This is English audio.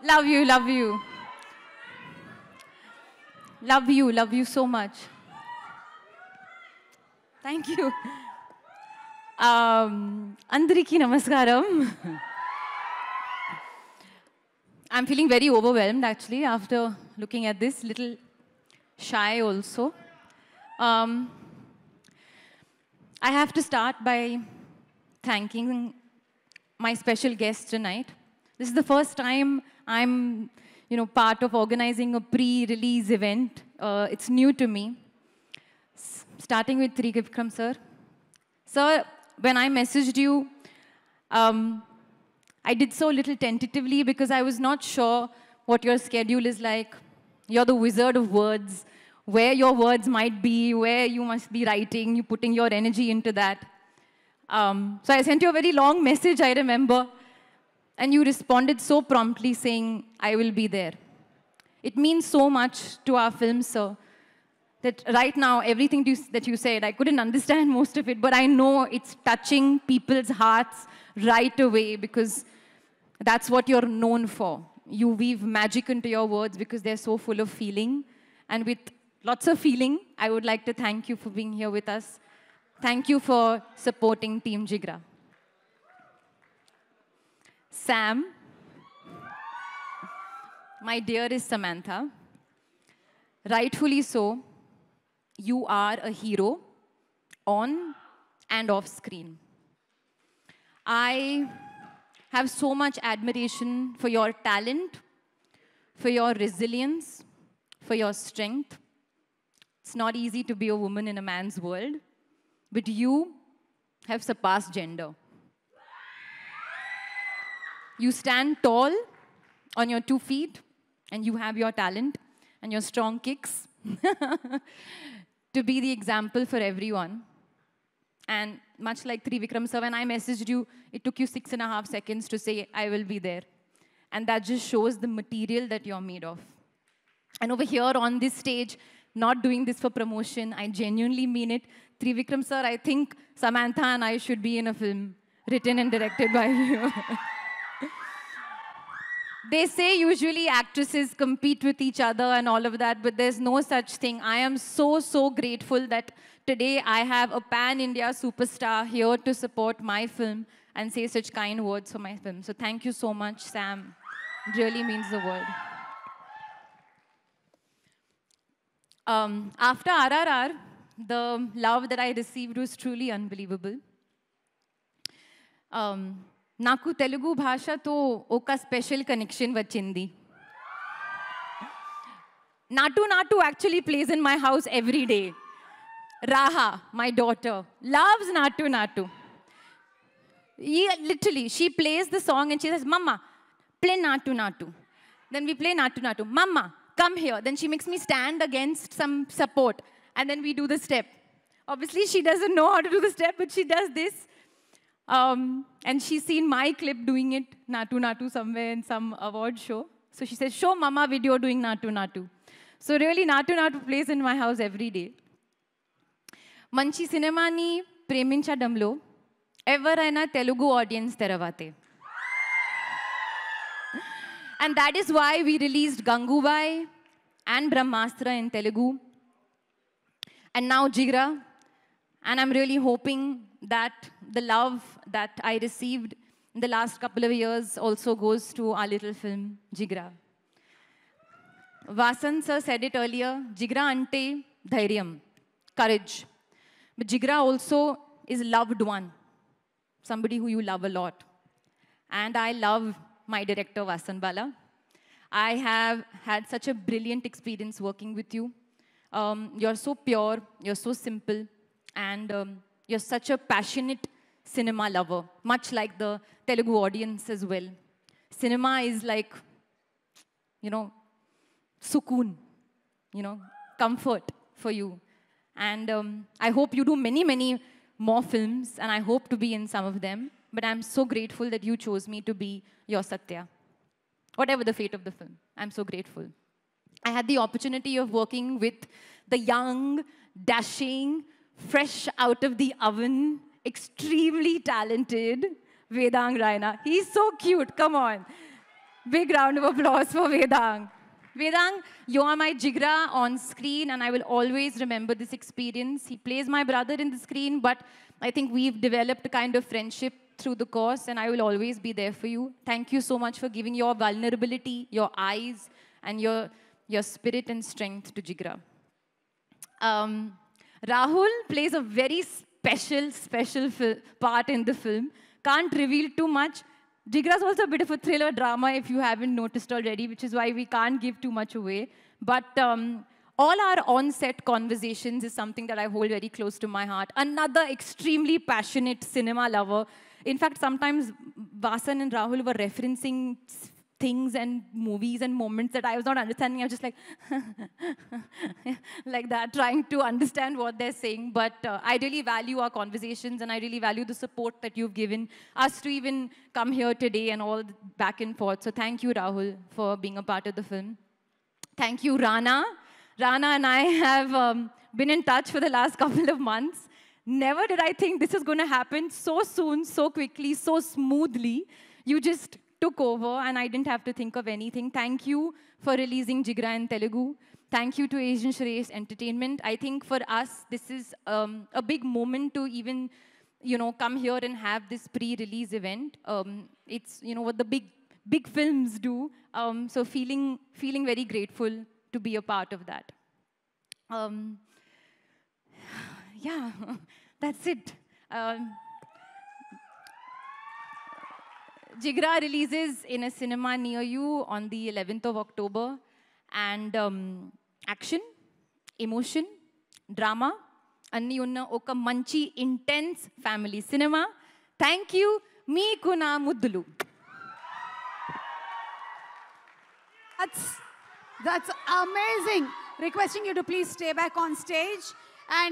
Love you, love you. Love you so much. Thank you. Andariki namaskaram. I'm feeling very overwhelmed actually after looking at this, little shy also. I have to start by thanking my special guest tonight. This is the first time I'm, part of organizing a pre-release event. It's new to me. Starting with Trivikram sir. Sir, when I messaged you, I did so little tentatively because I was not sure what your schedule is like. You're the wizard of words, where your words might be, where you must be writing, you putting your energy into that. So I sent you a very long message, I remember, and you responded so promptly saying, I will be there. It means so much to our film, sir, that right now, everything that you said, I couldn't understand most of it, but I know it's touching people's hearts right away because that's what you're known for. You weave magic into your words because they're so full of feeling. And with lots of feeling, I would like to thank you for being here with us. Thank you for supporting Team Jigra. Sam, my dearest Samantha, rightfully so, you are a hero on and off screen. I have so much admiration for your talent, for your resilience, for your strength. It's not easy to be a woman in a man's world, but you have surpassed gender. You stand tall on your 2 feet, and you have your talent and your strong kicks to be the example for everyone. And much like Trivikram sir, when I messaged you, it took you 6.5 seconds to say, I will be there. And that just shows the material that you're made of. And over here on this stage, not doing this for promotion, I genuinely mean it. Trivikram sir, I think Samantha and I should be in a film written and directed by you. They say usually actresses compete with each other and all of that, but there's no such thing. I am so, so grateful that today I have a pan-India superstar here to support my film and say such kind words for my film. So thank you so much, Sam. It really means the world. After RRR, the love that I received was truly unbelievable. నాకు తెలుగు భాషతో ఒక special connection వచ్చింది. Natu actually plays in my house every day. Raha, my daughter, loves Natu. Literally, she plays the song and she says, Mama, play Natu. Then we play Natu. Mama, come here. Then she makes me stand against some support. And then we do the step. Obviously, she doesn't know how to do the step, but she does this. And she's seen my clip doing it, Natu, somewhere in some award show. So she says, show Mama video doing Natu. So really, Natu plays in my house every day. Manchi cinemani preminchadamlo, evaraina Telugu audience teravate. And that is why we released Gangubai and Brahmastra in Telugu. And now Jigra. And I'm really hoping that the love that I received in the last couple of years also goes to our little film, Jigra. Vasan sir said it earlier, Jigra ante dhairyam, courage. But Jigra also is loved one, somebody who you love a lot. And I love my director, Vasan Bala. I have had such a brilliant experience working with you. You're so pure, you're so simple, and you're such a passionate cinema lover, much like the Telugu audience as well. Cinema is like, sukoon, comfort for you. And I hope you do many, many more films, and I hope to be in some of them. But I'm so grateful that you chose me to be your Satya. Whatever the fate of the film, I'm so grateful. I had the opportunity of working with the young, dashing, fresh out of the oven, extremely talented Vedang Raina. He's so cute, come on. Big round of applause for Vedang. Vedang, you are my Jigra on screen, and I will always remember this experience. He plays my brother in the screen, but I think we've developed a kind of friendship through the course, and I will always be there for you. Thank you so much for giving your vulnerability, your eyes, and your spirit and strength to Jigra. Rahul plays a very special part in the film. Can't reveal too much. Jigra is also a bit of a thriller drama, if you haven't noticed already, which is why we can't give too much away. But all our on-set conversations is something that I hold very close to my heart. Another extremely passionate cinema lover. In fact, sometimes Vasan and Rahul were referencing things and movies and moments that I was not understanding. I was just like, like that, trying to understand what they're saying. But I really value our conversations, and I really value the support that you've given us to even come here today and all back and forth. So thank you, Rahul, for being a part of the film. Thank you, Rana. Rana and I have been in touch for the last couple of months. Never did I think this was going to happen so soon, so quickly, so smoothly. You just took over, and I didn't have to think of anything. Thank you for releasing Jigra in Telugu. Thank you to Asian Shreyas Entertainment. I think for us, this is a big moment to even, come here and have this pre-release event. It's, what the big films do. So feeling very grateful to be a part of that. Yeah, that's it. Jigra releases in a cinema near you on the 11th of October. And action, emotion, drama, anni unna oka manchi intense family cinema. Thank you, meeku na muddulu. That's amazing. Requesting you to please stay back on stage.